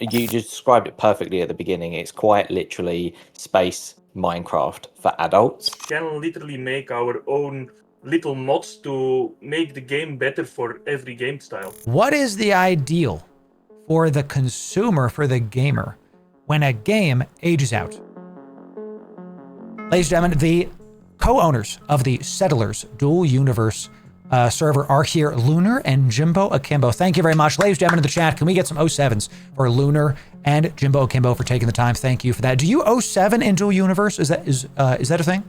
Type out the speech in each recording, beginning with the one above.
You just described it perfectly at the beginning. It's quite literally space Minecraft for adults. We can literally make our own little mods to make the game better for every game style. What is the ideal for the consumer, for the gamer, when a game ages out? Ladies and gentlemen, the co-owners of the Settlers Dual Universe server are here, Lunar and Jimbo Akimbo. Thank you very much. Ladies and gentlemen in the chat, can we get some 07s for Lunar and Jimbo Akimbo for taking the time? Thank you for that. Do you 07 in Dual Universe? Is that a thing?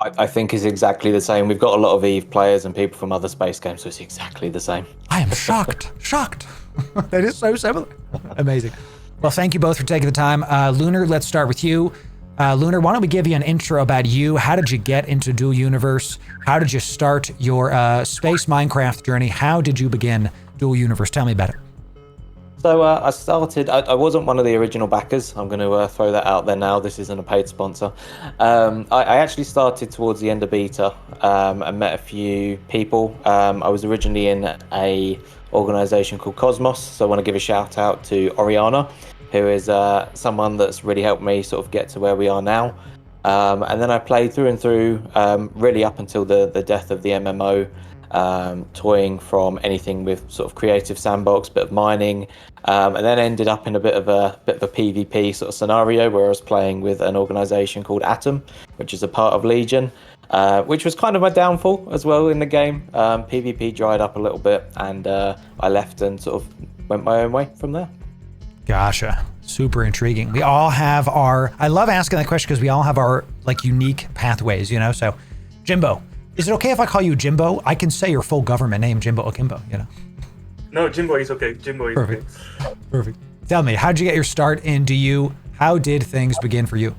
I think it's exactly the same. We've got a lot of EVE players and people from other space games, so it's exactly the same. I am shocked. Shocked. That is so similar. Amazing. Well, thank you both for taking the time. Lunar, let's start with you. Lunar, why don't we give you an intro about you? How did you get into Dual Universe? How did you start your space Minecraft journey? How did you begin Dual Universe? Tell me about it. So I started, I wasn't one of the original backers. I'm going to throw that out there now. This isn't a paid sponsor. I actually started towards the end of beta and met a few people. I was originally in a organization called Cosmos. So I want to give a shout out to Oriana, who is someone that's really helped me sort of get to where we are now. And then I played through and through, really up until the death of the MMO, toying from anything with sort of creative sandbox, bit of mining, and then ended up in a bit of a PvP sort of scenario where I was playing with an organization called Atom, which is a part of Legion, which was kind of my downfall as well in the game. PvP dried up a little bit, and I left and sort of went my own way from there. Gotcha. Super intriguing. We all have I love asking that question because we all have our like unique pathways, you know? So Jimbo, is it okay if I call you Jimbo? I can say your full government name, Jimbo Akimbo, you know? No, Jimbo is okay. Jimbo is Perfect. okay. Perfect. Tell me, how'd you get your start in DU? How did things begin for you?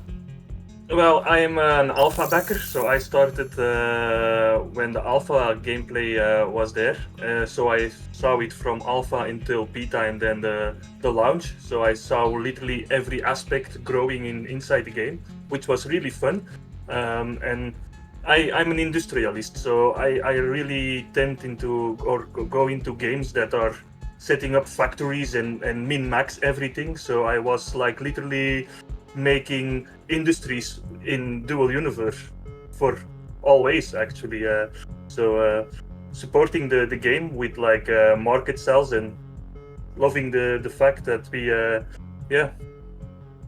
Well, I am an alpha backer, so I started when the alpha gameplay was there. So I saw it from alpha until beta and then the launch. So I saw literally every aspect growing inside the game, which was really fun. And I'm an industrialist, so I really tend go into games that are setting up factories and min-max everything. So I was like literally making industries in Dual Universe for always actually. So supporting the game with like market sales and loving the fact that we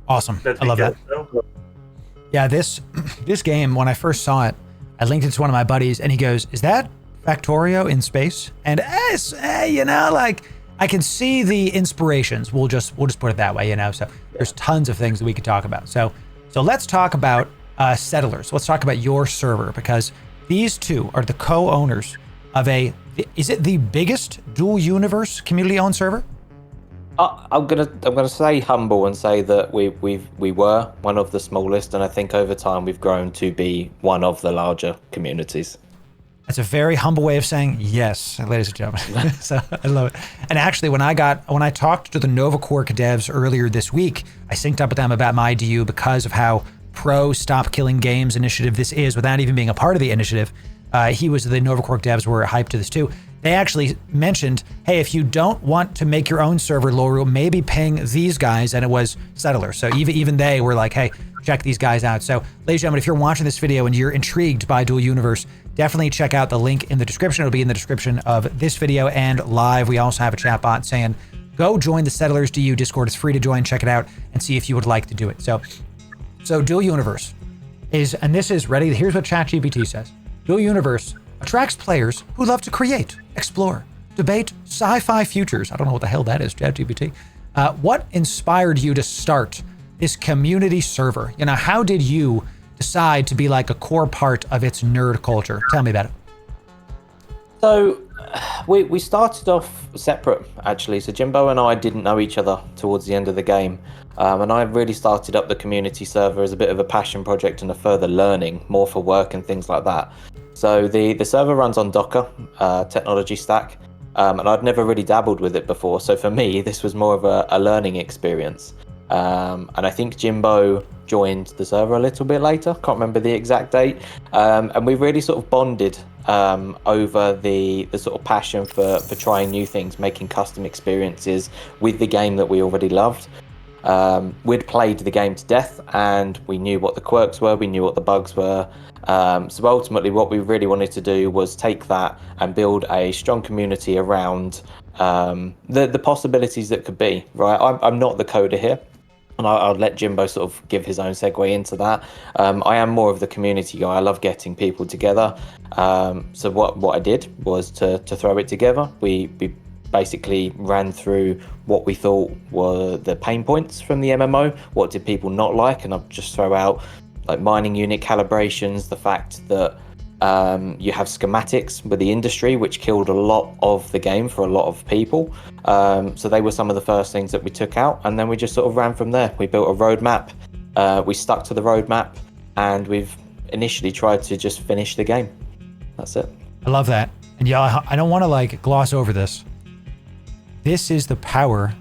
Awesome. I love that. Yeah, this game, when I first saw it, I linked it to one of my buddies and he goes, "Is that Factorio in space?" And you know, like I can see the inspirations. We'll just put it that way, you know. So there's tons of things that we could talk about. So let's talk about Settlers. Let's talk about your server, because these two are the co-owners of is it the biggest Dual Universe community-owned server? I'm gonna say humble and say that we were one of the smallest, and I think over time we've grown to be one of the larger communities. That's a very humble way of saying yes, ladies and gentlemen. So I love it. And actually, when I talked to the Nova Quark devs earlier this week, I synced up with them about myDU because of how pro Stop Killing Games initiative this is, without even being a part of the initiative. The Nova Quark devs were hyped to this too. They actually mentioned, hey, if you don't want to make your own server, Loru, maybe ping these guys, and it was Settlers. So even they were like, hey, check these guys out. So, ladies and gentlemen, if you're watching this video and you're intrigued by Dual Universe, definitely check out the link in the description. It'll be in the description of this video and live. We also have a chat bot saying, go join the Settlers DU Discord. It's free to join. Check it out and see if you would like to do it. So Dual Universe is, and this is ready. Here's what ChatGPT says. Dual Universe attracts players who love to create, explore, debate sci-fi futures. I don't know what the hell that is, ChatGPT. What inspired you to start this community server? You know, how did you decide to be like a core part of its nerd culture? Tell me about it. So we started off separate, actually. So Jimbo and I didn't know each other towards the end of the game. And I really started up the community server as a bit of a passion project and a further learning, more for work and things like that. So the server runs on Docker technology stack, and I'd never really dabbled with it before. So for me, this was more of a learning experience. And I think Jimbo joined the server a little bit later, can't remember the exact date. And we really sort of bonded over the sort of passion for trying new things, making custom experiences with the game that we already loved. We'd played the game to death, and we knew what the quirks were, we knew what the bugs were. So ultimately, what we really wanted to do was take that and build a strong community around the possibilities that could be. Right, I'm not the coder here, and I'll let Jimbo sort of give his own segue into that. I am more of the community guy. I love getting people together. So what I did was to throw it together. We basically ran through what we thought were the pain points from the MMO. What did people not like? And I'll just throw out like mining unit calibrations, the fact that you have schematics with the industry, which killed a lot of the game for a lot of people. So they were some of the first things that we took out, and then we just sort of ran from there. We built a roadmap, we stuck to the roadmap, and we've initially tried to just finish the game. That's it. I love that. And yeah, I don't want to like gloss over this. This is the power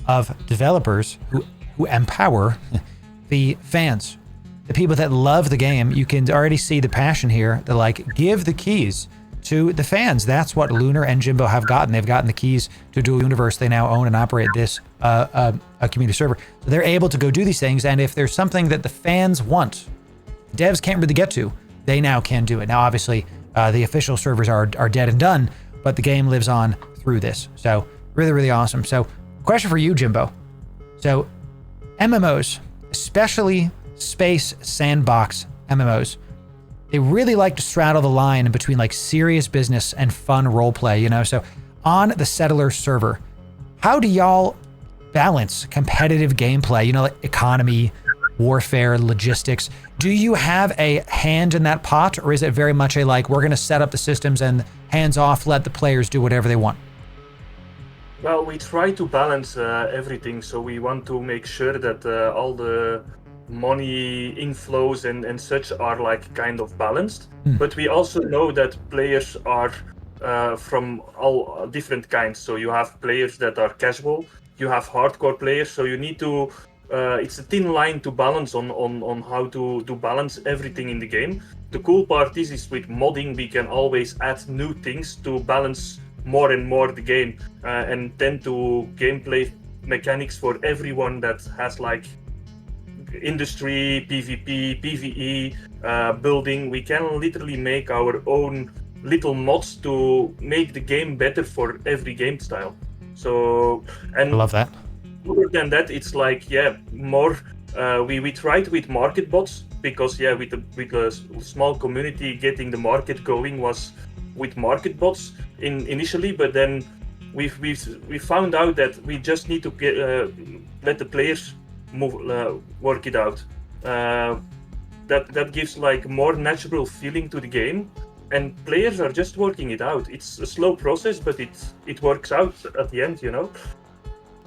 of developers who empower the fans. The people that love the game. You can already see the passion here. They're like, give the keys to the fans. That's what Lunar and Jimbo have gotten. They've gotten the keys to Dual Universe. They now own and operate this a community server. So they're able to go do these things. And if there's something that the fans want, devs can't really get to, they now can do it. Now, obviously, the official servers are dead and done, but the game lives on through this. So really, really awesome. So question for you, Jimbo. So MMOs, especially space sandbox MMOs, they really like to straddle the line between like serious business and fun role play, you know? So on the Settler server, how do y'all balance competitive gameplay, you know, like economy, warfare, logistics? Do you have a hand in that pot, or is it very much a like, we're going to set up the systems and hands off, let the players do whatever they want? Well, we try to balance everything. So we want to make sure that all the money inflows and such are like kind of balanced. But we also know that players are from all different kinds. So you have players that are casual, you have hardcore players. So you need to, it's a thin line to balance on how to balance everything in the game. The cool part is with modding, we can always add new things to balance more and more the game and tend to gameplay mechanics for everyone that has like industry, PvP, PvE, building. We can literally make our own little mods to make the game better for every game style. So, and I love that. Other than that, it's like, yeah, more, we tried with market bots because, yeah, with a small community, getting the market going was with market bots initially, but then we found out that we just need to let the players work it out. That gives like more natural feeling to the game, and players are just working it out. It's a slow process, but it works out at the end, you know.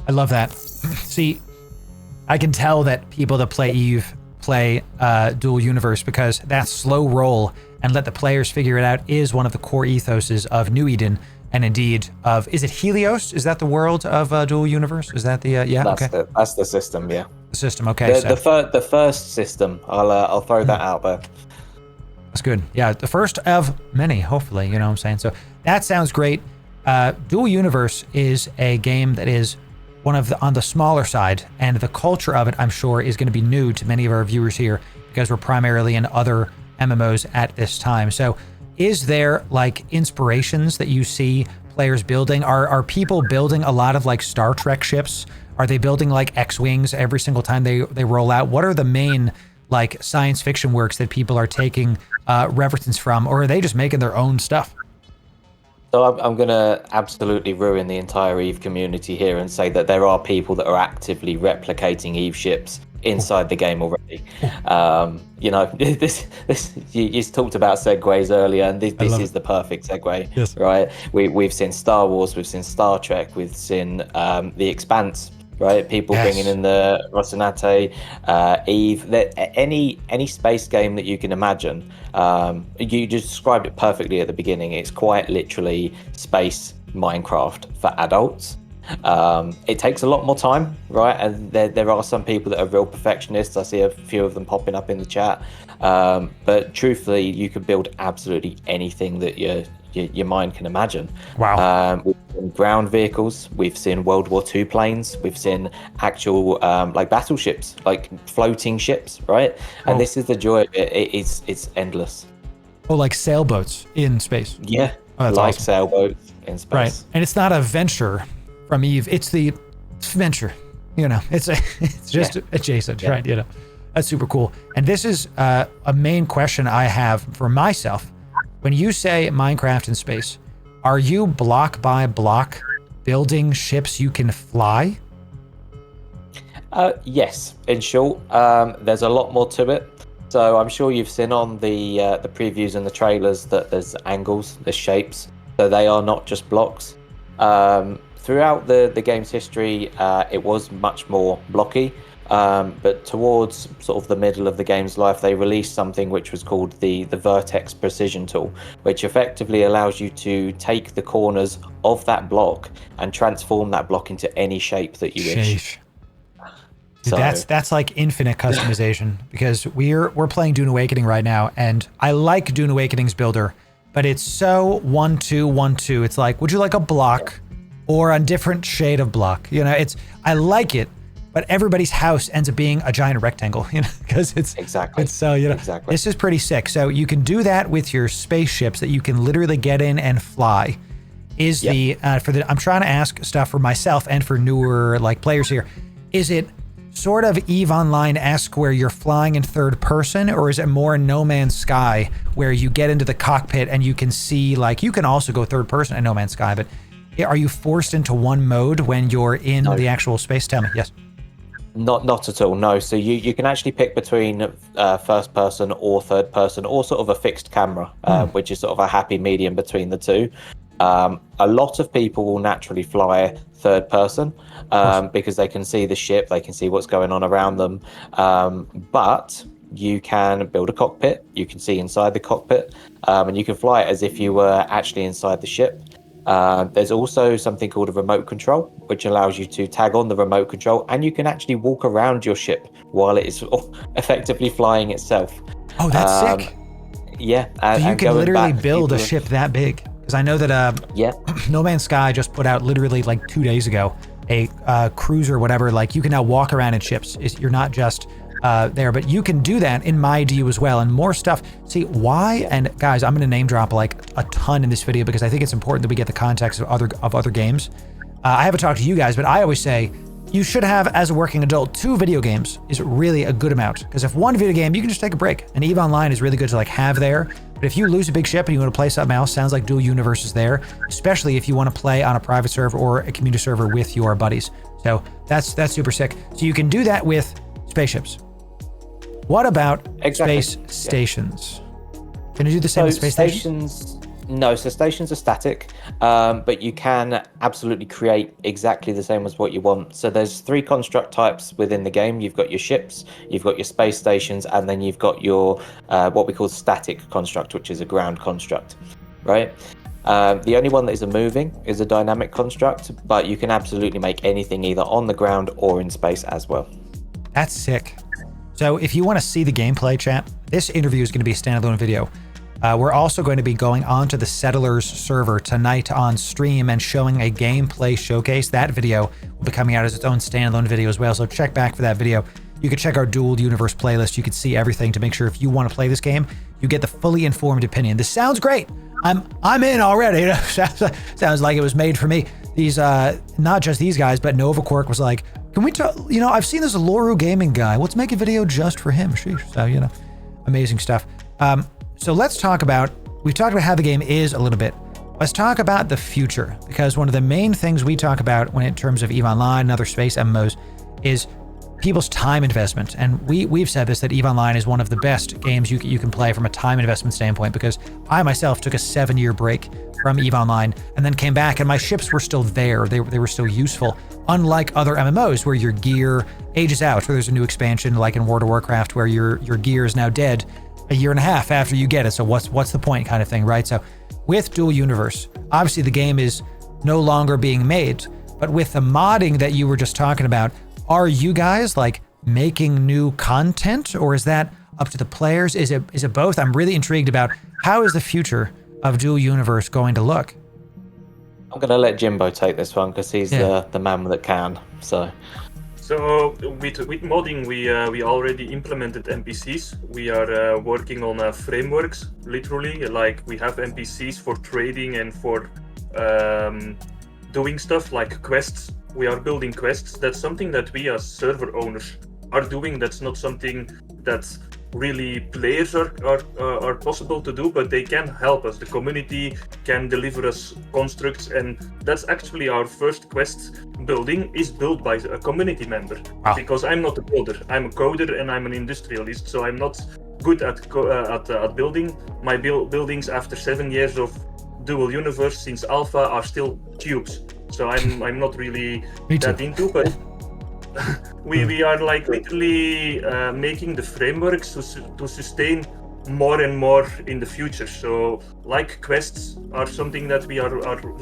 I love that. See, I can tell that people that play EVE play Dual Universe, because that slow roll and let the players figure it out is one of the core ethoses of New Eden, and indeed of, is it Helios? Is that the world of Dual Universe? Is that the yeah? That's the system, yeah. The system, okay. The first system. I'll throw that out there. That's good. Yeah, the first of many, hopefully. You know what I'm saying? So that sounds great. Dual Universe is a game that is one of on the smaller side, and the culture of it, I'm sure, is going to be new to many of our viewers here, because we're primarily in other MMOs at this time. So is there like inspirations that you see players building? Are people building a lot of like Star Trek ships? Are they building like X-Wings every single time they roll out? What are the main like science fiction works that people are taking reference from, or are they just making their own stuff? So I'm going to absolutely ruin the entire EVE community here and say that there are people that are actively replicating EVE ships inside the game already. You know, this you talked about segues earlier, and this is the perfect segue. Yes. Right? We've seen Star Wars, we've seen Star Trek, we've seen The Expanse. Right, people bringing in the Rocinante, EVE, any space game that you can imagine. You just described it perfectly at the beginning. It's quite literally space Minecraft for adults. It takes a lot more time, right? And there are some people that are real perfectionists. I see a few of them popping up in the chat. But truthfully, you can build absolutely anything that your mind can imagine. Wow. We've seen ground vehicles, we've seen World War II planes, we've seen actual like battleships, like floating ships, right? And this is the joy of it. It's endless. Oh, like sailboats in space. Yeah, Oh, that's like awesome. sailboats in space. Right. And it's not a venture from Eve. It's the venture. It's just adjacent, right? That's super cool. And this is a main question I have for myself. When you say Minecraft in space, are you block by block building ships you can fly? Yes, in short, there's a lot more to it. So I'm sure you've seen on the previews and the trailers that there's angles, there's shapes. So they are not just blocks. Throughout the game's history, it was much more blocky. But towards sort of the middle of the game's life, they released something which was called the Vertex Precision Tool, which effectively allows you to take the corners of that block and transform that block into any shape that you wish. Dude, that's like infinite customization, because we're playing Dune Awakening right now, and I like Dune Awakening's builder, but it's so 1-2-1-2. It's like, would you like a block or a different shade of block? I like it, but everybody's house ends up being a giant rectangle, because it's exactly. Exactly. This is pretty sick. So you can do that with your spaceships that you can literally get in and fly. I'm trying to ask stuff for myself and for newer players here. Is it sort of EVE Online-esque where you're flying in third person, or is it more No Man's Sky where you get into the cockpit and you can see, you can also go third person in No Man's Sky, but are you forced into one mode when you're in the actual space? Tell me. Yes. Not at all, no. So you can actually pick between first person or third person, or sort of a fixed camera, which is sort of a happy medium between the two. A lot of people will naturally fly third person because they can see the ship, they can see what's going on around them. But you can build a cockpit, you can see inside the cockpit, and you can fly it as if you were actually inside the ship. There's also something called a remote control, which allows you to tag on the remote control, and you can actually walk around your ship while it is effectively flying itself. Oh, that's sick. Yeah. So you can literally build a ship that big. Because I know that No Man's Sky just put out literally 2 days ago a cruiser or whatever. You can now walk around in ships. You're not just there, but you can do that in myDU as well, and more stuff. See why? And guys, I'm going to name drop a ton in this video because I think it's important that we get the context of other games. I haven't talked to you guys, but I always say you should have, as a working adult, 2 video games is really a good amount. Because if one video game, you can just take a break. And EVE Online is really good to have there. But if you lose a big ship and you want to play something else, sounds like Dual Universe is there, especially if you want to play on a private server or a community server with your buddies. So that's super sick. So you can do that with spaceships. What about space stations? Can you do the same with space stations? No, so stations are static, but you can absolutely create exactly the same as what you want. So there's 3 construct types within the game. You've got your ships, you've got your space stations, and then you've got your what we call static construct, which is a ground construct, right? The only one that isn't moving is a dynamic construct, but you can absolutely make anything either on the ground or in space as well. That's sick. So if you want to see the gameplay, chat, this interview is going to be a standalone video. We're also going to be going onto the Settlers server tonight on stream and showing a gameplay showcase. That video will be coming out as its own standalone video as well, so check back for that video. You can check our Dual Universe playlist. You can see everything to make sure if you want to play this game, you get the fully informed opinion. This sounds great. I'm in already. Sounds like it was made for me. These not just these guys, but Nova Quark was like, can we talk? I've seen this Loru gaming guy. Let's make a video just for him. Sheesh. So amazing stuff. So let's talk about, we've talked about how the game is a little bit. Let's talk about the future, because one of the main things we talk about when in terms of EVE Online and other space MMOs is people's time investment. And we've said this, that EVE Online is one of the best games you can play from a time investment standpoint, because I myself took a 7-year break from EVE Online and then came back and my ships were still there. They were still useful, unlike other MMOs where your gear ages out, where there's a new expansion like in World of Warcraft where your gear is now dead a year and a half after you get it. So what's the point kind of thing, right? So with Dual Universe, obviously the game is no longer being made, But with the modding that you were just talking about, are you guys like making new content, or is that up to the players? Is it both? I'm really intrigued about how is the future of Dual Universe going to look? I'm going to let Jimbo take this one because he's the man that can. So with modding, we already implemented NPCs. We are working on frameworks, literally. Like we have NPCs for trading and for doing stuff like quests. We are building quests. That's something that we as server owners are doing. That's not something that really players are possible to do, but they can help us. The community can deliver us constructs, and that's actually our first quest building is built by a community member. Wow. Because I'm not a builder, I'm a coder and I'm an industrialist, so I'm not good at building. My buildings after 7 years of Dual Universe since alpha are still cubes, so I'm not really that into, but we are like literally making the frameworks to sustain more and more in the future. So like quests are something that we are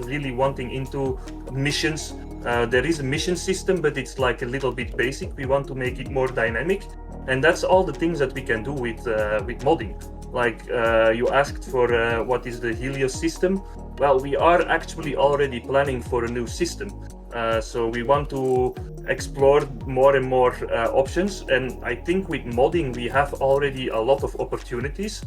really wanting into. Missions, there is a mission system, but it's like a little bit basic. We want to make it more dynamic, and that's all the things that we can do with modding. Like you asked for what is the Helios system. Well, we are actually already planning for a new system. So we want to explore more and more options, and I think with modding we have already a lot of opportunities.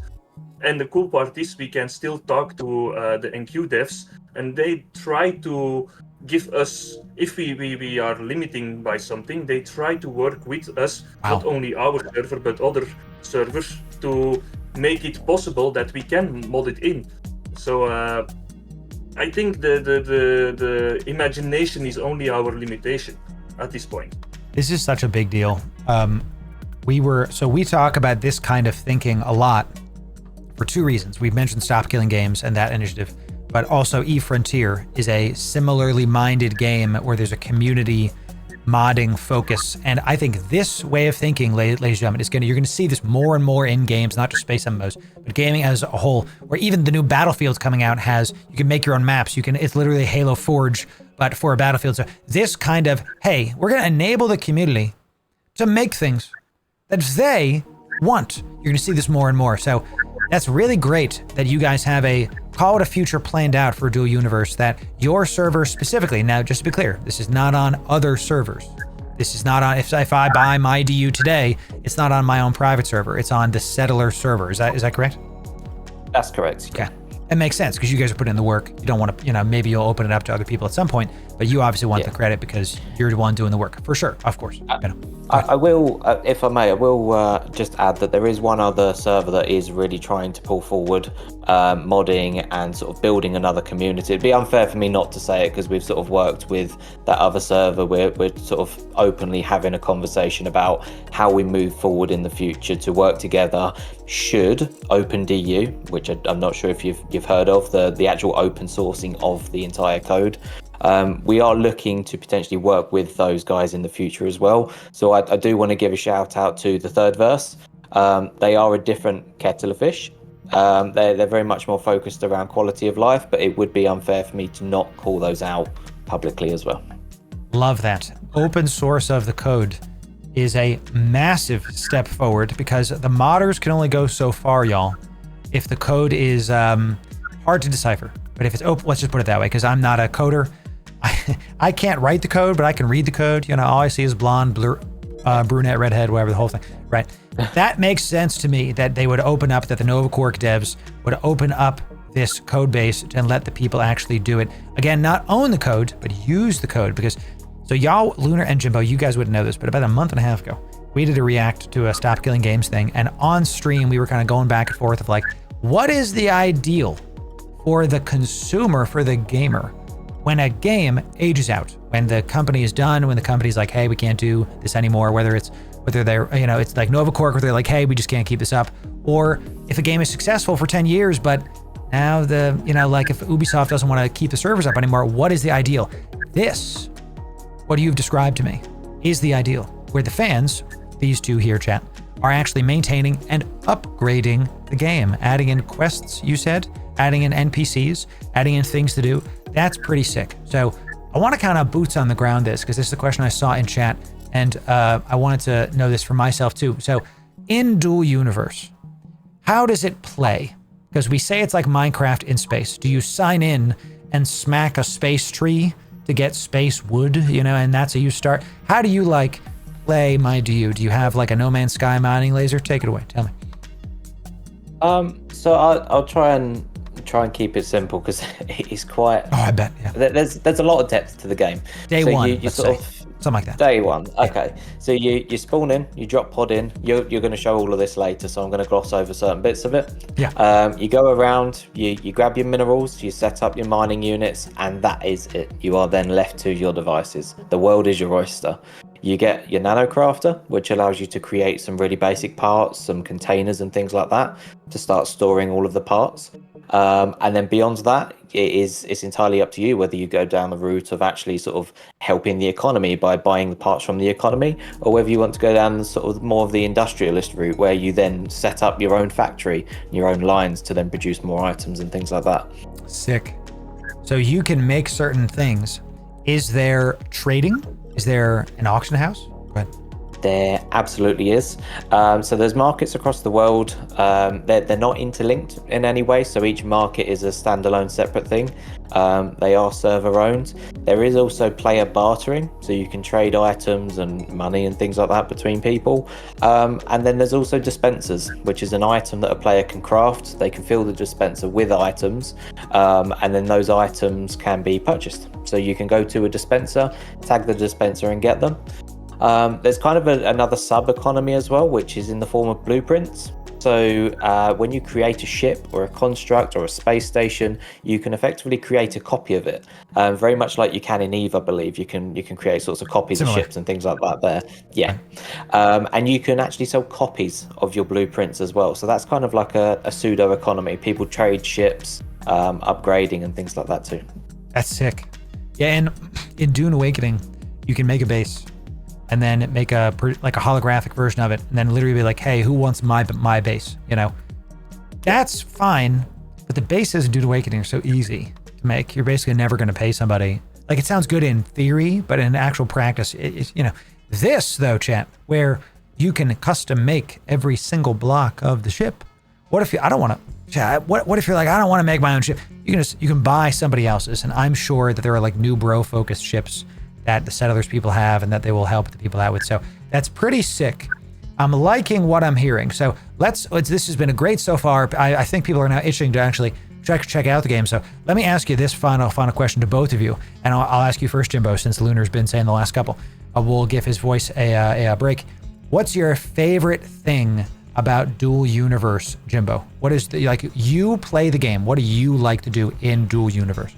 And the cool part is we can still talk to the NQ devs, and they try to give us, if we are limiting by something, they try to work with us, not only our server but other servers, to make it possible that we can mod it in. So I think the imagination is only our limitation at this point. This is such a big deal. We talk about this kind of thinking a lot for two reasons. We've mentioned Stop Killing Games and that initiative, but also eFrontier is a similarly minded game where there's a community modding focus. And I think this way of thinking, ladies and gentlemen, you're going to see this more and more in games, not just space MMOs, but gaming as a whole, or even the new Battlefields coming out you can make your own maps. It's literally Halo Forge, but for a Battlefield. So this kind of, hey, we're going to enable the community to make things that they want. You're going to see this more and more. So that's really great that you guys have call it a future planned out for Dual Universe, that your server specifically, now just to be clear, this is not on other servers. This is not on, if I buy myDU today, it's not on my own private server. It's on the Settler server. Is that correct? That's correct. Okay. It makes sense because you guys are putting in the work. You don't want to, maybe you'll open it up to other people at some point, but you obviously want the credit because you're the one doing the work. For sure, of course. I will, if I may, just add that there is one other server that is really trying to pull forward modding and sort of building another community. It'd be unfair for me not to say it because we've sort of worked with that other server. We're sort of openly having a conversation about how we move forward in the future to work together. Should OpenDU, which I'm not sure if you've heard of, the actual open sourcing of the entire code. We are looking to potentially work with those guys in the future as well. So I do want to give a shout out to the Third Verse. They are a different kettle of fish. They're very much more focused around quality of life, but it would be unfair for me to not call those out publicly as well. Love that. Open source of the code is a massive step forward because the modders can only go so far, y'all. If the code is hard to decipher, but if it's open, let's just put it that way, because I'm not a coder. I can't write the code, but I can read the code. All I see is blonde, brunette, redhead, whatever, the whole thing, right? That makes sense to me that they would open up, that the Nova Quark devs would open up this code base and let the people actually do it. Again, not own the code, but use the code. Because, so y'all, Lunar and Jimbo, you guys wouldn't know this, but about a month and a half ago, we did a react to a Stop Killing Games thing. And on stream, we were kind of going back and forth of like, what is the ideal for the consumer, for the gamer, when a game ages out, when the company is done, when the company's like, hey, we can't do this anymore, whether they're, it's like Nova Quark, where they're like, hey, we just can't keep this up. Or if a game is successful for 10 years, but now like if Ubisoft doesn't want to keep the servers up anymore, what is the ideal? This, what you've described to me, is the ideal, where the fans, these two here, chat, are actually maintaining and upgrading the game, adding in quests, you said, adding in NPCs, adding in things to do. That's pretty sick. So I want to kind of boots on the ground this, because this is the question I saw in chat, and I wanted to know this for myself too. So in Dual Universe, how does it play? Because we say it's like Minecraft in space. Do you sign in and smack a space tree to get space wood, and that's how you start? How do you like play myDU? Do you have like a No Man's Sky mining laser? Take it away. Tell me. So I'll try and keep it simple, because it's quite. Oh, I bet. Yeah. There's a lot of depth to the game. Day so one, you let's sort say. of Something like that. Day one. Okay. So you spawn in, you drop pod in. You're going to show all of this later, so I'm going to gloss over certain bits of it. Yeah. You go around, you grab your minerals, you set up your mining units, and that is it. You are then left to your devices. The world is your oyster. You get your nano crafter, which allows you to create some really basic parts, some containers and things like that, to start storing all of the parts. And then beyond that, it's entirely up to you whether you go down the route of actually sort of helping the economy by buying the parts from the economy, or whether you want to go down the sort of more of the industrialist route, where you then set up your own factory, your own lines to then produce more items and things like that. Sick. So you can make certain things. Is there trading? Is there an auction house? Go ahead. There absolutely is. So there's markets across the world. They're not interlinked in any way, so each market is a standalone separate thing. They are server owned. There is also player bartering, so you can trade items and money and things like that between people. And then there's also dispensers, which is an item that a player can craft. They can fill the dispenser with items, and then those items can be purchased. So you can go to a dispenser, tag the dispenser and get them. There's kind of another sub-economy as well, which is in the form of blueprints. So when you create a ship or a construct or a space station, you can effectively create a copy of it. Very much like you can in EVE, I believe. You can create sorts of copies of ships and things like that there. Yeah. And you can actually sell copies of your blueprints as well. So that's kind of like a pseudo-economy. People trade ships, upgrading and things like that too. That's sick. Yeah, and in Dune Awakening, you can make a base and then make a holographic version of it, and then literally be like, hey, who wants my base? That's fine, but the bases in Dune Awakening are so easy to make. You're basically never going to pay somebody. Like, it sounds good in theory, but in actual practice, this though, chat, where you can custom make every single block of the ship. What if I don't want to? Chat, what if you're like, I don't want to make my own ship? You can buy somebody else's, and I'm sure that there are like new bro focused ships that the Settlers people have and that they will help the people out with. So that's pretty sick. I'm liking what I'm hearing. So this has been a great so far. I think people are now itching to actually check out the game. So let me ask you this final question to both of you. And I'll ask you first, Jimbo, since Lunar's been saying the last couple. We'll give his voice a break. What's your favorite thing about Dual Universe, Jimbo? What is you play the game. What do you like to do in Dual Universe?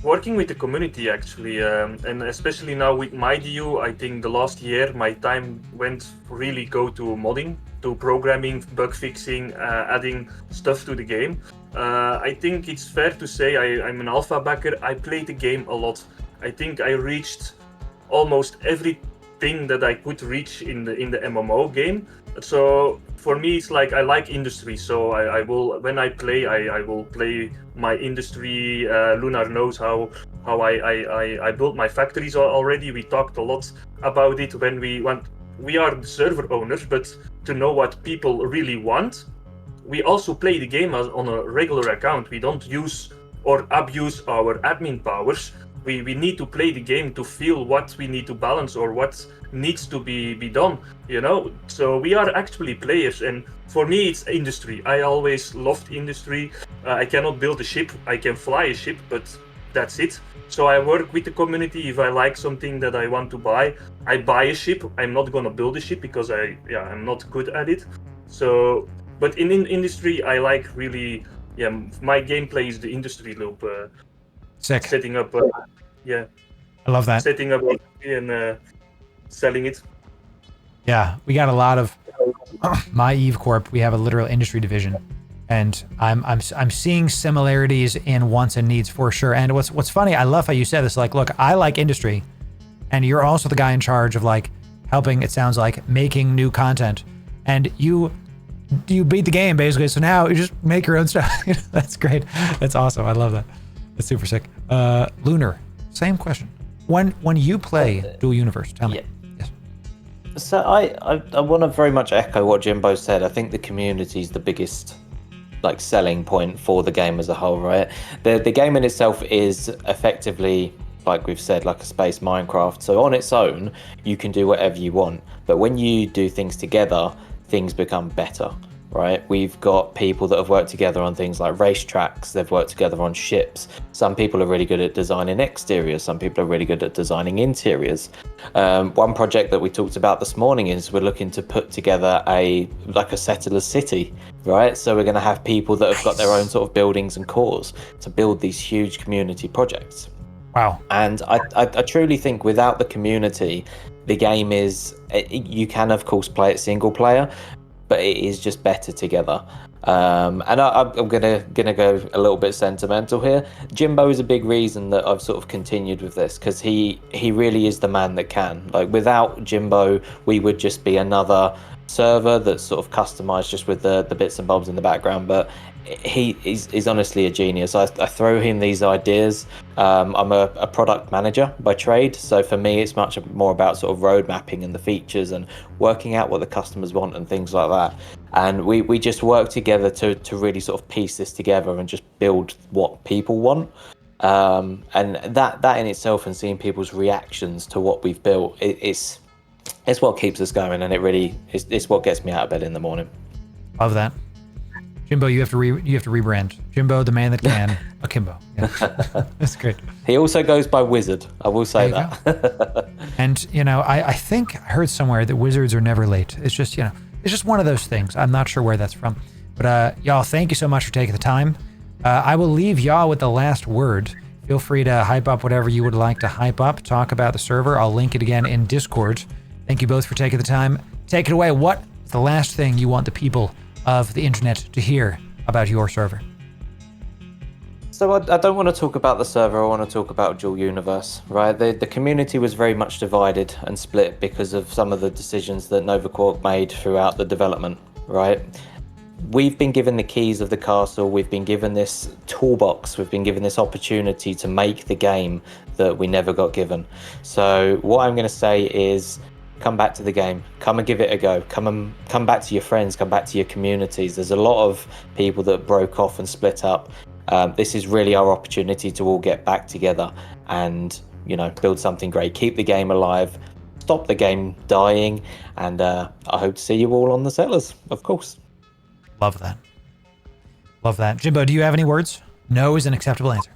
Working with the community, actually, and especially now with myDU, I think the last year my time went really go to modding, to programming, bug fixing, adding stuff to the game. I think it's fair to say I'm an alpha backer. I play the game a lot. I think I reached almost everything that I could reach in the MMO game. So for me, it's like I like industry. So I will, when I play, I will play my industry. Lunar knows how I built my factories already. We talked a lot about it when we went. We are the server owners, but to know what people really want, we also play the game on a regular account. We don't use or abuse our admin powers. We need to play the game to feel what we need to balance or what needs to be done, So we are actually players, and for me it's industry. I always loved industry. I cannot build a ship. I can fly a ship, but that's it. So I work with the community. If I like something that I want to buy, I buy a ship. I'm not gonna build a ship because I'm not good at it. So, but in industry, I like really, my gameplay is the industry loop. Sick. Setting up, I love that. Setting up and selling it. Yeah, we got a lot of my Eve Corp. We have a literal industry division, and I'm seeing similarities in wants and needs for sure. And what's funny, I love how you said this. Like, look, I like industry, and you're also the guy in charge of like helping. It sounds like making new content, and you beat the game basically. So now you just make your own stuff. That's great. That's awesome. I love that. That's super sick. Lunar, same question. When you play Dual Universe, tell me. Yeah. Yes. So I want to very much echo what Jimbo said. I think the community is the biggest like selling point for the game as a whole, right? The game in itself is effectively, like we've said, like a space Minecraft. So on its own, you can do whatever you want. But when you do things together, things become better, right? We've got people that have worked together on things like racetracks. They've worked together on ships. Some people are really good at designing exteriors. Some people are really good at designing interiors. One project that we talked about this morning is we're looking to put together a settler's city, right? So we're going to have people that have got their own sort of buildings and cores to build these huge community projects. Wow. And I truly think without the community, the game you can of course play it single player, but it is just better together. And I'm gonna go a little bit sentimental here. Jimbo is a big reason that I've sort of continued with this, because he really is the man that can. Like without Jimbo, we would just be another server that's sort of customized just with the bits and bobs in the background. But he's honestly a genius. I throw him these ideas. I'm a product manager by trade, so for me it's much more about sort of road mapping and the features and working out what the customers want and things like that. And we just work together to really sort of piece this together and just build what people want. And that in itself, and seeing people's reactions to what we've built, it's what keeps us going, and it's what gets me out of bed in the morning. Love that. Jimbo, you have to rebrand. Jimbo, the man that can, Akimbo. Yeah. That's great. He also goes by Wizard. I will say that. And I think I heard somewhere that wizards are never late. It's just it's just one of those things. I'm not sure where that's from. But y'all, thank you so much for taking the time. I will leave y'all with the last word. Feel free to hype up whatever you would like to hype up. Talk about the server. I'll link it again in Discord. Thank you both for taking the time. Take it away. What is the last thing you want the people of the internet to hear about your server? So I don't want to talk about the server. I want to talk about Dual Universe, right? The community was very much divided and split because of some of the decisions that Novacorp made throughout the development, right? We've been given the keys of the castle. We've been given this toolbox. We've been given this opportunity to make the game that we never got given. So what I'm going to say is, come back to the game. Come and give it a go. Come back to your friends. Come back to your communities. There's a lot of people that broke off and split up. This is really our opportunity to all get back together and build something great. Keep the game alive. Stop the game dying. And I hope to see you all on the Settlers, of course. Love that. Love that. Jimbo, do you have any words? No is an acceptable answer.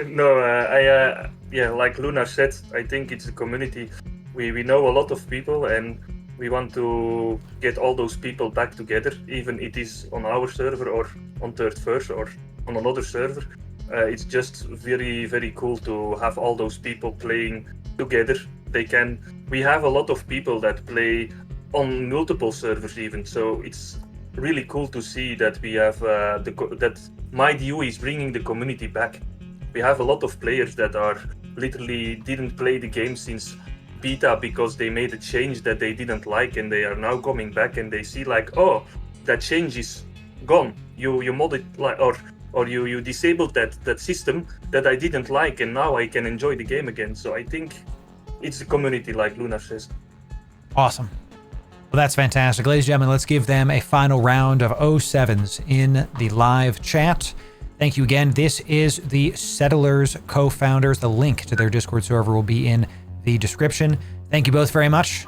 No, like Luna said, I think it's a community. We know a lot of people, and we want to get all those people back together, even it is on our server or on Third First or on another server. It's just very, very cool to have all those people playing together. We have a lot of people that play on multiple servers even, so it's really cool to see that we have that myDU is bringing the community back. We have a lot of players that are literally didn't play the game since beta because they made a change that they didn't like, and they are now coming back and they see like, oh, that change is gone. You modded or you disabled that system that I didn't like, and now I can enjoy the game again. So I think it's a community, like Luna says. Awesome. Well, that's fantastic. Ladies and gentlemen, let's give them a final round of 07s in the live chat. Thank you again. This is the Settlers co-founders. The link to their Discord server will be in the description. Thank you both very much.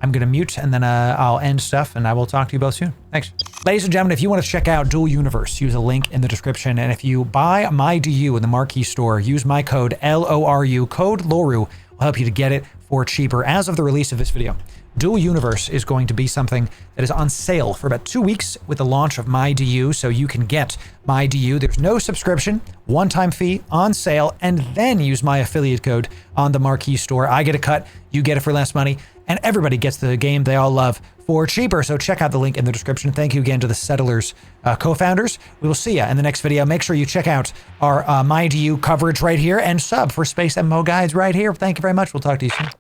I'm going to mute and then I'll end stuff and I will talk to you both soon. Thanks. Ladies and gentlemen, if you want to check out Dual Universe, use a link in the description. And if you buy myDU in the Marquee store, use my code LORU, code LORU, will help you to get it for cheaper. As of the release of this video, Dual Universe is going to be something that is on sale for about 2 weeks with the launch of myDU, so you can get myDU. There's no subscription, one-time fee, on sale, and then use my affiliate code on the Marquee store. I get a cut, you get it for less money, and everybody gets the game they all love for cheaper. So check out the link in the description. Thank you again to the Settlers co-founders. We will see you in the next video. Make sure you check out our myDU coverage right here and sub for Space MMO Guides right here. Thank you very much. We'll talk to you soon.